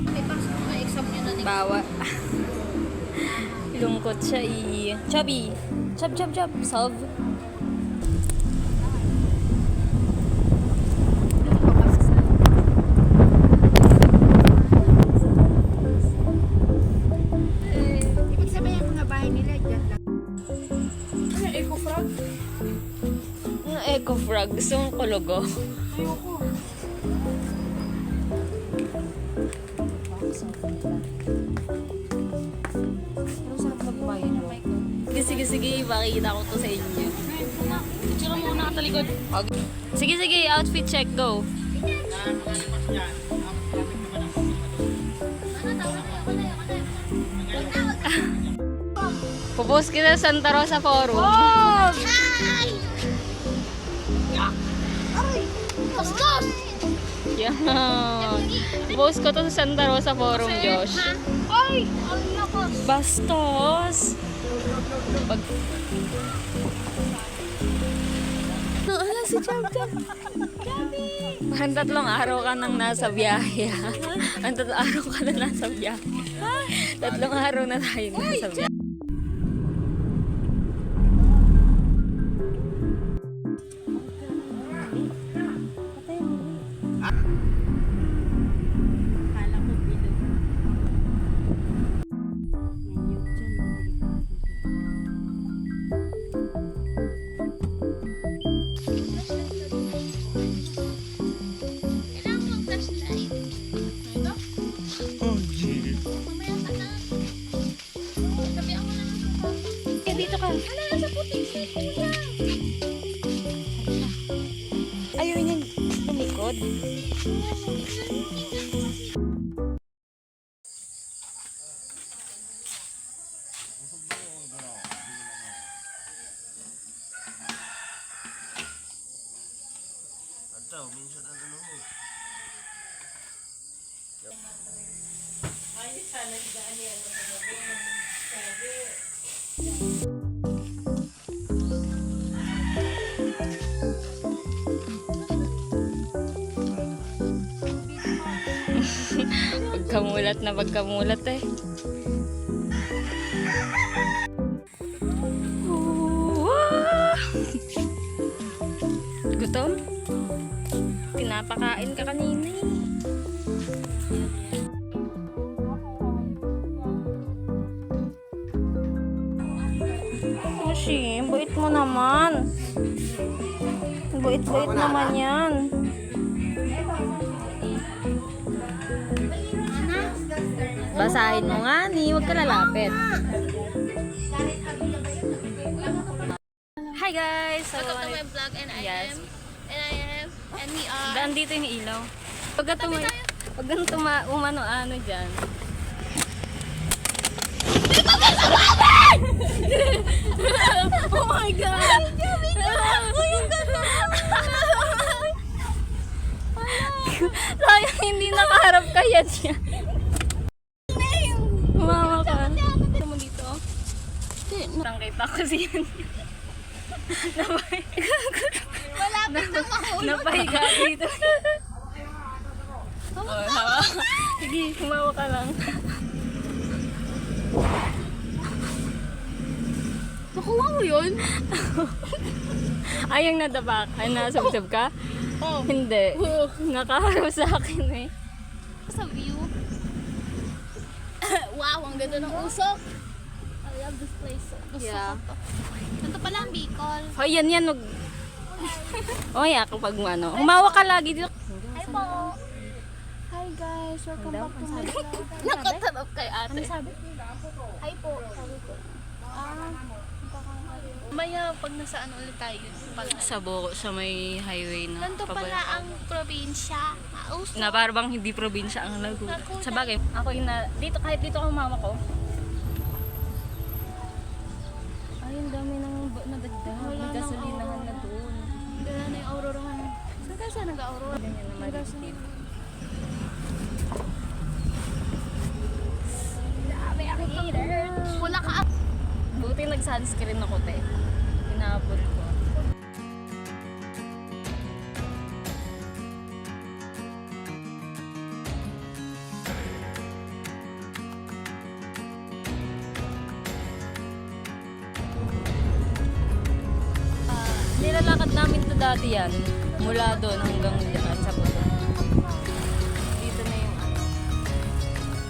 May pasok na exam nyo na. Bawa. Lungkot siya Chubby. Chub. Solve. Ibig sabihin yung mga bahay nila dyan lang. Ano, eco frog? Eco frog. Gusto mong kulugo? Ayoko. Pero sarap magbayan mo. Sige. Pakita ko to sa inyo. Tsaka muna ka talikod. Okay. Sige. Outfit check. Go. Pupost kita sa Santa Rosa Forum. Hi! Aray! Bastos! Yan. Pupost ko to sa Santa Rosa Forum, Josh. Ay! Ang lakas! Bastos! Ala si Chab. Ang 3 araw ka nang nasa biyahe. Ang 3 araw ka na nasa biyahe. 3 araw na tayo nasa biyahe. Dito ka. Ala, nasa puting si Kuya! Ayaw niya lumikod. Minsan ano mo. Pagkamulat eh. Gutom? Pinapakain ka kanina eh. Kasi, bait mo naman. Bait-bait naman yan. Basahin mo nga ni, huwag ka lalapit. Hi guys! So, Welcome to my vlog and I yes. am and we are Daan dito yung ilaw. Pag ganito umano dyan. Oh my God! Sayang hindi nakaharap kaya siya. Umawa ka. Ito mo dito. Nakita ko siya. malapit na mahulog. Napahiga dito. Oh, hawa. Sige, humawa ka lang. Nakuha mo yun? Ayang nadabak. Ay, nasabsab ka? Oh. Hindi. Nakaharap sa akin eh. Sa view. Wow, ang ganda ng usok. I love this place. Gusto Yeah. ko to. Ito pala ang Bicol. Oh, yan. Oy, ako pag ano. Humawa ka lagi dito. Hi po. Hi guys, welcome back to my vlog. Nakatarap kay ate. Ano sabi? Hi po. Sabi ko. Maya pag nasa ano ulit tayo. Sa may highway na. Ganito pala ang probinsya. Ausok. Na parang hindi probinsya ang Laguna. Sa bagay, ako yung dito, kahit dito ang mama ko. Ay, ang dami ng nadagdag. Wala May nang gasolinahan na doon. Wala na yung aurorahan. Saan ka saan nag-aurora? Ganyan naman dito. Grabe, ang hater. Wala ka. Buti nag-sunscreen ako, te. Inabot ko. dati yan. Mula doon hanggang dyan sa puso. Dito na yung ano.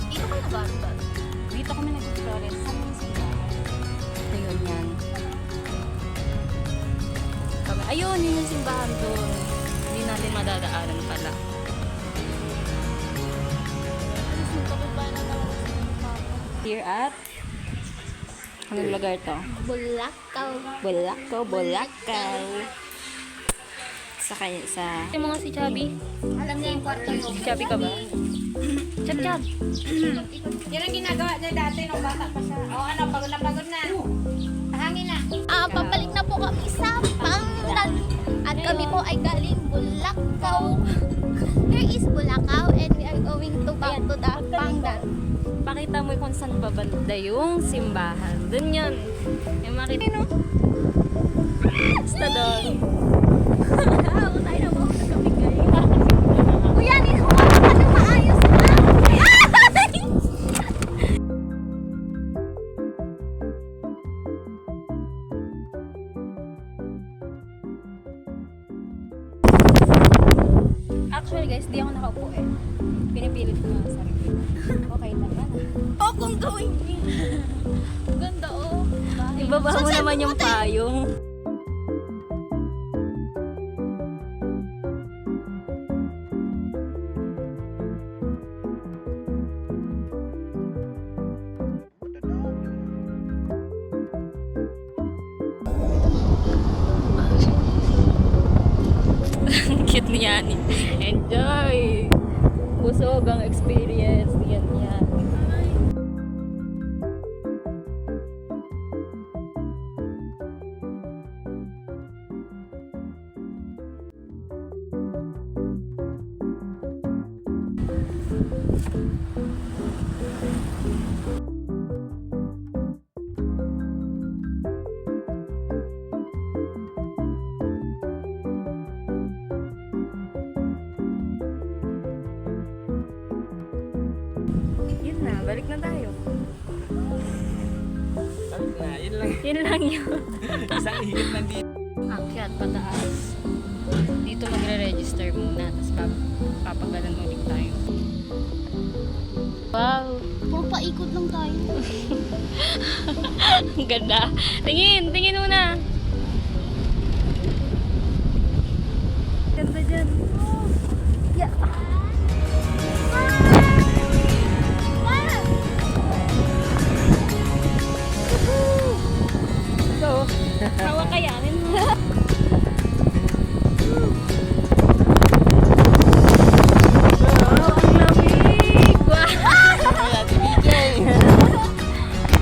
Dito kayo nag-aaral. Dito kami nag-explore sa mga simbahan. Ayun yan. Ayun, yun yung simbahan doon. Hindi natin madadaanan pala. Alis nito ko ba na daw Here at anong lugar to? Bulakaw. Bulacau. Sa yung mga si Chubby. Alam niya yung kwarto mo. Chubby ka ba? Chub. Yan ang ginagawa niya dati nung bata pa siya. O ano, pagod na. Hangin na. Papalik na po kami sa Pangdan. At kami po ay galing Bulacau. Here is Bulacau and we are going to back to the Pangdan. Pakita mo kung saan babanda yung simbahan. Doon yun. Yung makita. No? Basta doon. Tayo na po sa kamigay. Kuya, huwag ka na maayos na. Actually guys, di ako nakaupo eh. Pinipilit ko nga sarili. Okay lang yan. O kung gawin niyo. Ganda oh. Ibaba mo naman yung payong. Ang cute niya ni. Enjoy! Busog ang experience. Yan yan. Yun na, balik na tayo. Yun lang yun. Isang higit nandito. Akyat, pataas. Dito magre-register muna, tapos papagalan ulit tayo. Wow! Puro paikot lang tayo. Ang ganda. Tingin muna. Ganda dyan. Yeah. So, hawa kayanin mo. Ang lamig! Wow!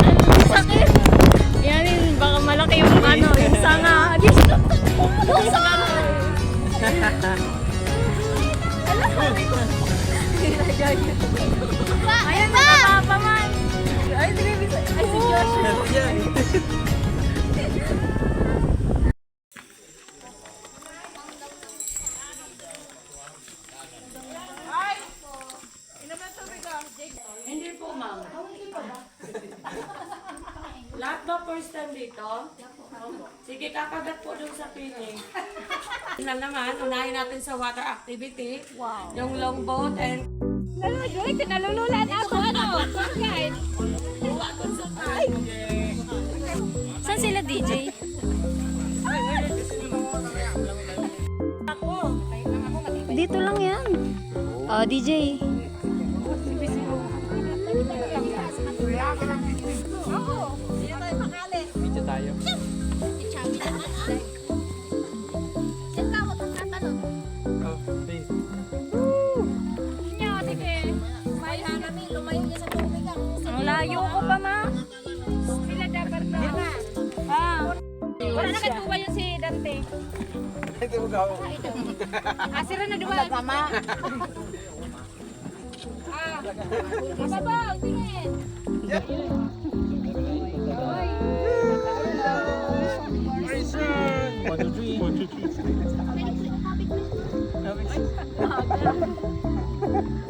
Ang sakit! Yan yun, baka malaki yung ano, yung sanga. Yung sanga! Ayan, nakapapa man! Ay, sige, ay, si Joshua. Hindi po, ma'am. Lahat ba first time dito? Sige, kakagat po dun sa piling. Na naman, unahin natin sa water activity. Wow. Yung longboat and... Nalululan ako. Ano? Guys. Saan sila, DJ? Dito lang yan. Oh, DJ. Video tayo. Si Chubby naman ah. Yan ka ako tatanong. Oh, please. Lumayo namin. Lumayo niya sa tubig ang Ang layo ko pa, ma. Sila dapat na. Ah. Wala na katuwa yung si Dante. Ito mo gawa. Asira na diba? Mama. Mababaw. Tingin. One, two, three. One, two, three.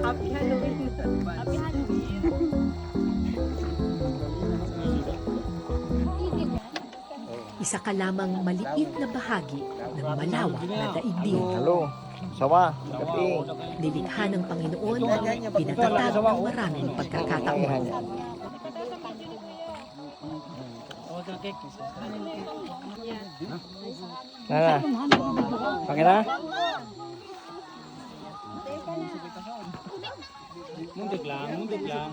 Happy Halloween. Happy Isa ka lamang maliit na bahagi ng malawak na daigdig. Halo. Sawa. Kati. Nilikha ng Panginoon ang pinatatag ng maraming pagkakataon. Nana. Pakai na? Muntik lang, muntik lang.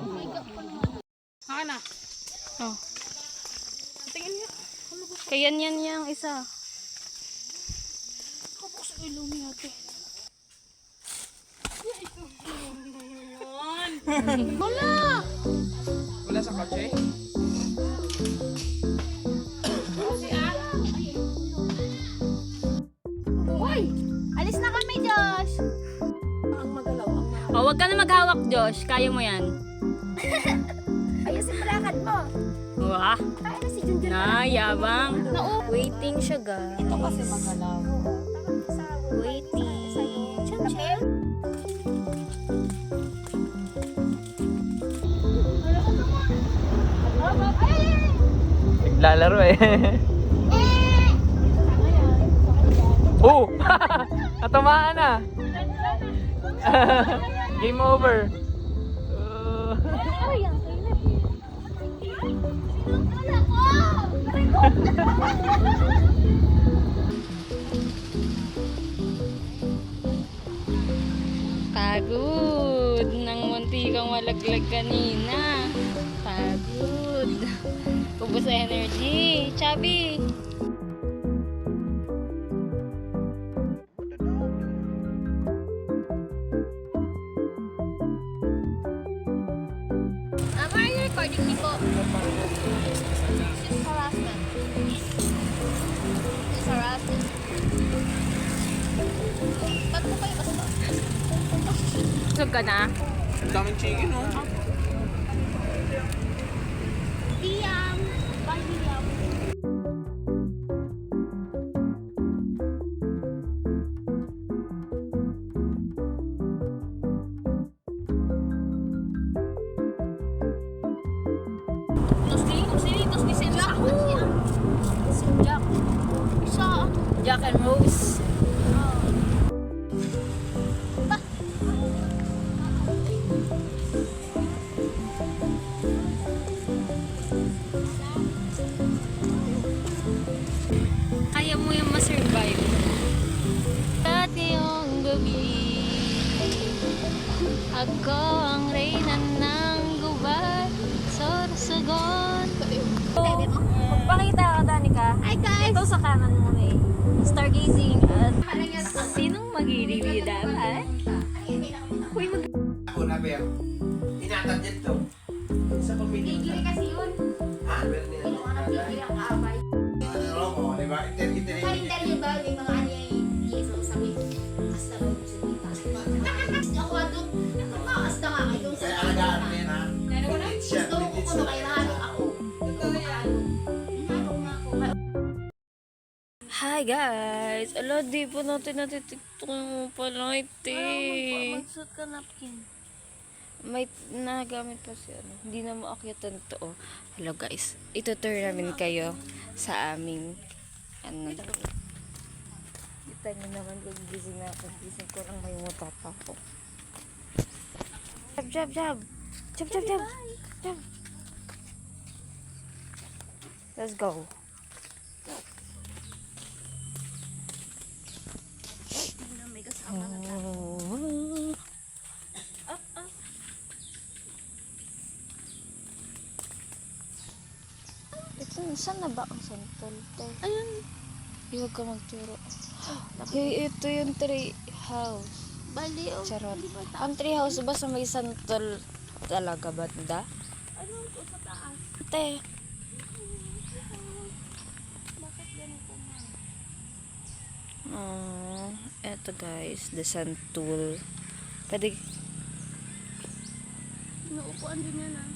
Oh. Kaya yan yung isa. Wala sa kotse? Uy! Alis na kami, Josh! Oh, wag ka na maghawak, Josh. Kaya mo yan. Ayusin mo lakad mo. Wah, Kaya na si Junjun. yabang. Waiting siya, guys. Ito kasi magalaw. Waiting. Chum-chum. Naglalaro eh. Oh! Natamaan na. Game over. Ay, ang kainit. Wala ko! Pagod ng munti kang malaglag kanina. Pagod. Ubus sa energy. Chubby. Why are you recording me po? This is harassment. This is harassment. Ba't mo kayo basta? Busog ka na? Ang daming chicken oh. Diyam! Bye, Diyam. Jack and Rose. Kaya mo yung ma-survive. Dati yung gabi, ako ang reyna ng gubat. Sorsogon. Magpakita ka, Danica. Hi, guys! Ito sa kanan mo eh. Stargazing at sinong mag-i-review dapat? Ako na ba yan? Inatag dito. Sa pamilya. Gili kasi yun. Ha? Meron din Yung ano, gili ang kaabay. Ano mo, di ba? Sa interview ba, may mga ano yung yeso sabi, hasta ba yung salita? Ako doon, hasta nga kayo sa Kaya alagaan mo yan ha? Legit siya. gusto ko Legit kuno siya. kayo nahanap ako. Hi guys! Ala, di po natin natitiktok yung palite. Magsuot ka napkin. May nagamit pa siya. Hindi na maakyatan to. Oh. Hello guys. Ito-tour namin kayo sa aming ano. Kita nyo naman kung gising na ako. Gising ko lang may muta pa ako. Jab, jab, jab. Jab, jab, jab. Jab. Let's go. Oh. Ito, saan na ba ang santol? Ayun. Huwag ka magturo. Hey, ito yung tree house. Bali, oh. Charot. Ang tree house ba sa may santol talaga ba? Da? Ano ito sa taas? Te. Bakit ganito nga? Oh, eto guys, the santul. Pwede, Naupuan din yan ah.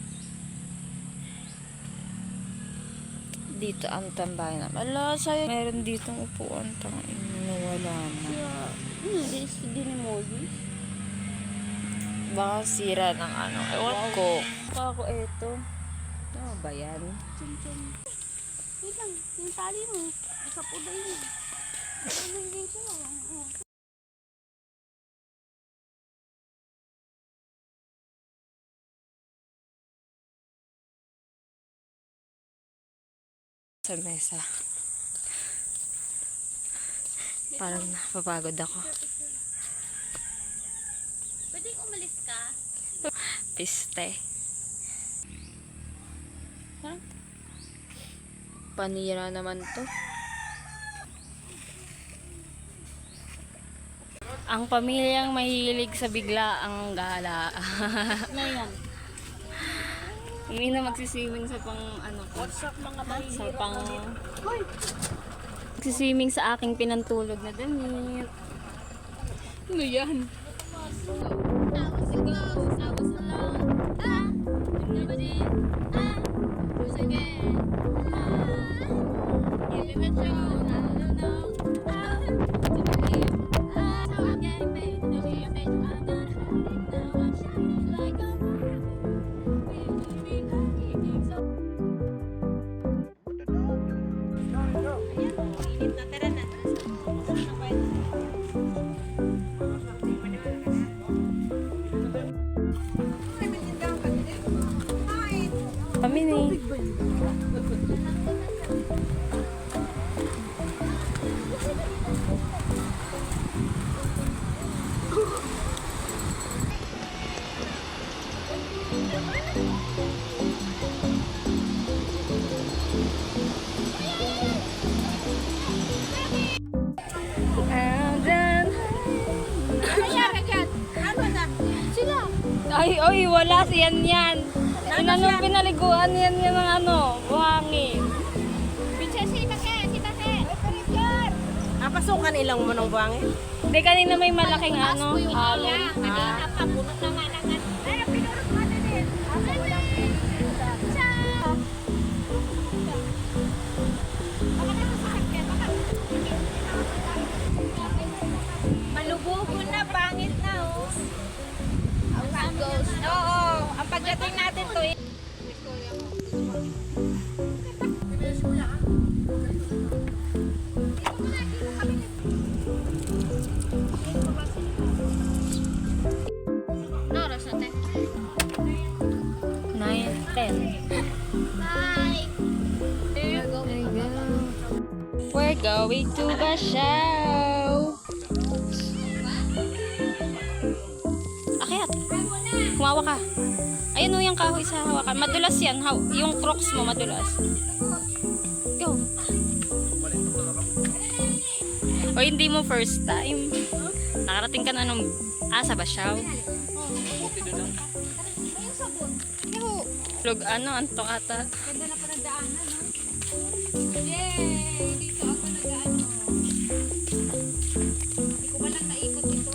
dito ang tambayan namin. Ala, sayo. Meron ditong upuan. Tangin, nawala na. Hindi, hindi ni Molly. Baka sira ng ano. Ewan ko. Baka ako eto. Ano ba yan? Wait lang, yung tali mo. Sa puday mo. Sa mesa. Parang napapagod ako. Pwedeng umalis ka? Piste. Panira naman to. Ang pamilyang mahilig sa biglaang gala. Hindi na magsiswimming sa pang ano ko. Sa pang magsiswimming sa aking pinantulog na damit. Ano yan? Tawas lang. Ah! Never did. Ah! Once again. Ah! Give it a show. I don't know. Ah! To believe. Ah! So I'm getting paid. To be a bitch. I'm not hurting. Now I'm shining like a Kami ni. Ay, wala siyan yan. Inanong pinaliguan yan ng ano, buhangin. Pasukan ilang mo ng buhangin? Hindi, kanina may malaking ano, alon. Malubugo na, pangit na oh. Oo, ang pagdating natin to eh. No, Rosate. 9, 10. Bye. We're going to Bashaw. Akyat. Kumawa ka. Ayun o yung kahoy sa hawakan. Madulas yan. Yung crocs mo madulas. Go. O hindi mo first time. Nakarating ka na nung sa Bashaw. Log ano, antok ata. Ganda na pa ng daanan, no? Yay! Dito ako nag-ano. Hindi ko ba lang naikot dito?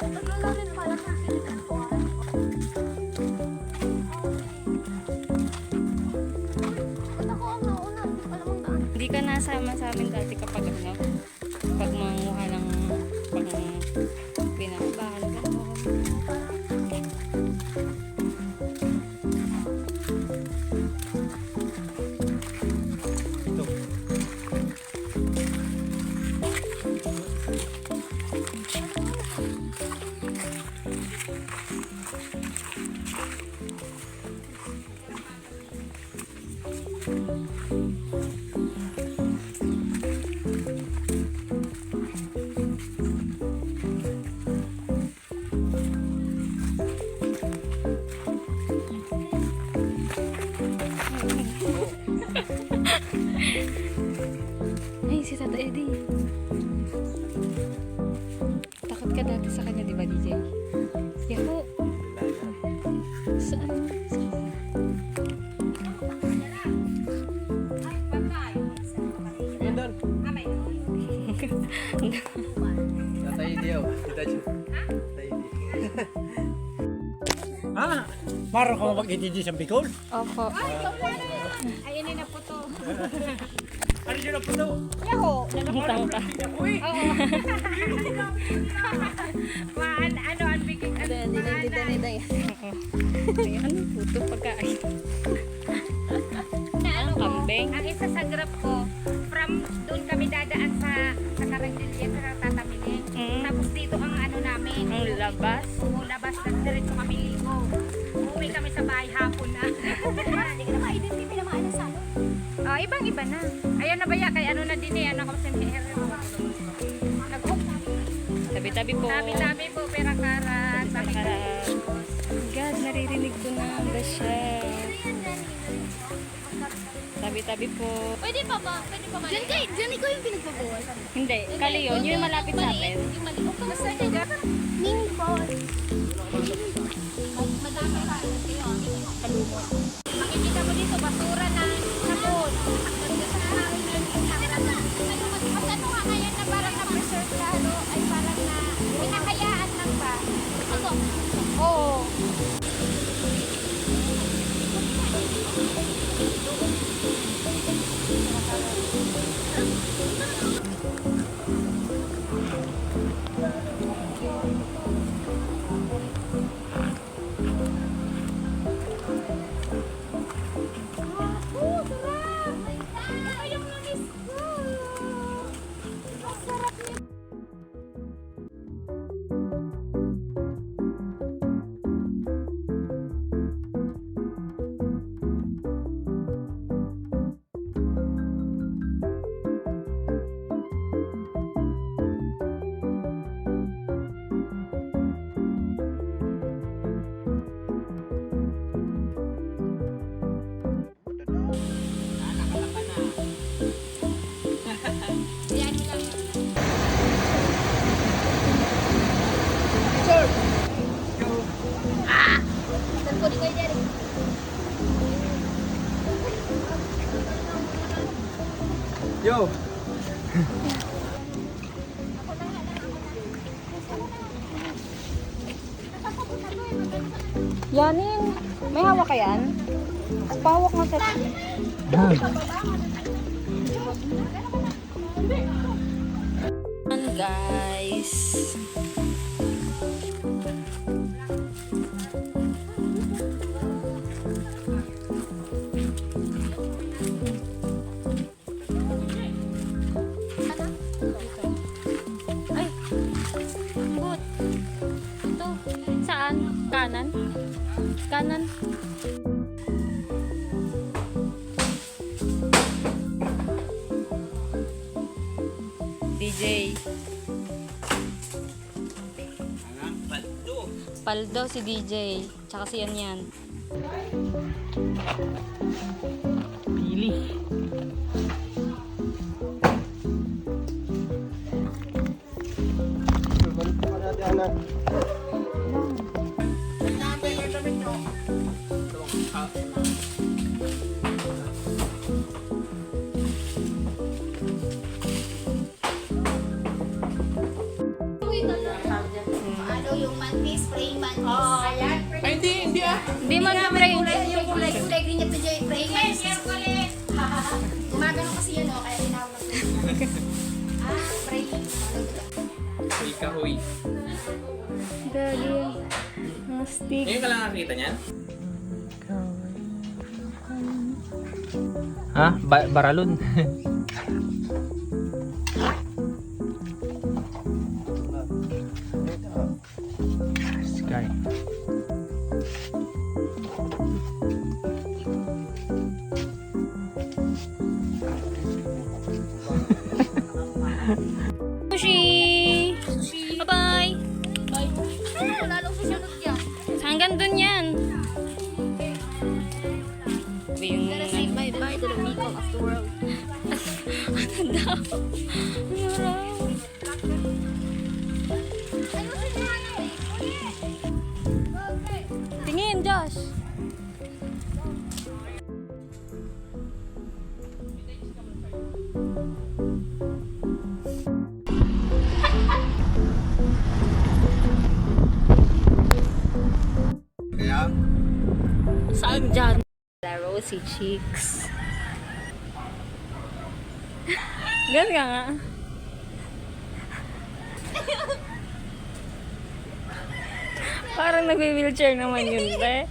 Naglalawin pala kung sinikantuan. Ba't ako ang nauna? Hindi ko alam ang daan. Hindi ka nasama sa amin dati kapag ano, pag manguha ng pang pinakabahan. Ay, si Tata Eddie. Takot ka dati sa kanya, di ba, DJ? Yaho. Saan? Yan doon. Tatay Dio. Tita Ju. Tatay Dio. Ah, maro ka mag-itindi sa Bicol? Opo. Ayun na po to. Ano yun ang puto? Hintang ka. Ano, ang biging ano? Ayan, puto pagkain. Ang kambe. Beng? Ang isa sa grab ko, from doon kami dadaan sa Karagdilya, sa Tatamiling. Tapos dito ang ano namin. Ang labas? Oo, labas na diretso kami ligo. Uuwi kami sa bahay hapon na. Hindi ka na ma-identify na maano sa amin. Oh, ibang-iba na. Ayaw na ba ya? Kaya ano na din eh. Ano kasi may nag-hook. Tabi-tabi po. Tabi-tabi po, pera-karat. God, naririnig ko na ba siya? Tabi-tabi po. Pwede pa ba? Pwede pa mali? Diyan ikaw yung pinagpabawal. Hindi, kali yun. Yun yung malapit sa atin. Yung mali. Okay, basta dyan. Mini boss. Madami pa. Makikita mo dito, basura na sabon. Mas ano nga ngayon na parang na-preserve lalo ay parang na pinakayaan lang ba? Ano? Oo. Nagpuli kayo dyan. Yo! Yanin, may hawak ka yan? Pawak nga sa... Guys. Ay, good. Ito, saan? Kanan? Kanan? DJ. Paldo si DJ. Tsaka si Yan. Pili. Ano yung mantis, praying mantis. Ay, hindi ah. Hindi mo na-pray. Yung kulay green niya to Joy, praying mantis. Gumagano kasi yun, oh, kaya tinawag ko. Praying. Uy, kahoy. Dali. Mga stick. Ngayon ka lang nakakita niyan? Ha? Baralon. Sky. Sushi! Bye-bye! Wala lang susunod yan. Hanggang dun yan. Yung... Gotta say bye-bye to the people of the world. Ano daw? Ano raw? Tingin, Josh! Kaya, Saan dyan? La Rosy Cheeks. Gan ka nga. Parang nagwi-wheelchair naman yun, be.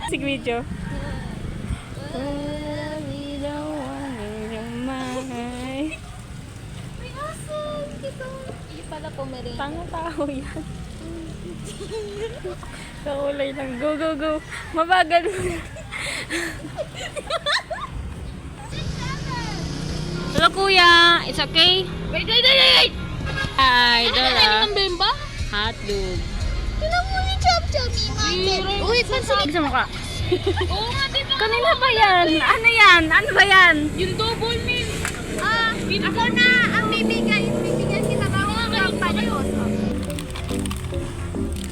Sig video. Well, we don't want your mind. May aso! Dito. Hindi pala pumiring. Tanga tao yan. Kaulay lang. Go, go, go. Mabagal mo. Hello, kuya. It's okay? Wait. Hi, Dora. Ang bemba? Hotdog. Tinan mo yung chop-choppy market. Uy, pansin. Sa mukha. Oo nga, diba? Kanina ba yan? Ano yan? Ano ba yan? Yung double meal. Ako na ang bibigay. Bibigyan kita ng panahon.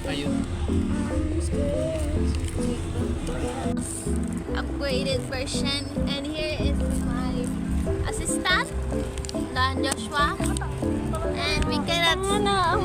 Ayun. Upgraded version. And here is my assistant, Don Joshua. And we cannot... Ano ang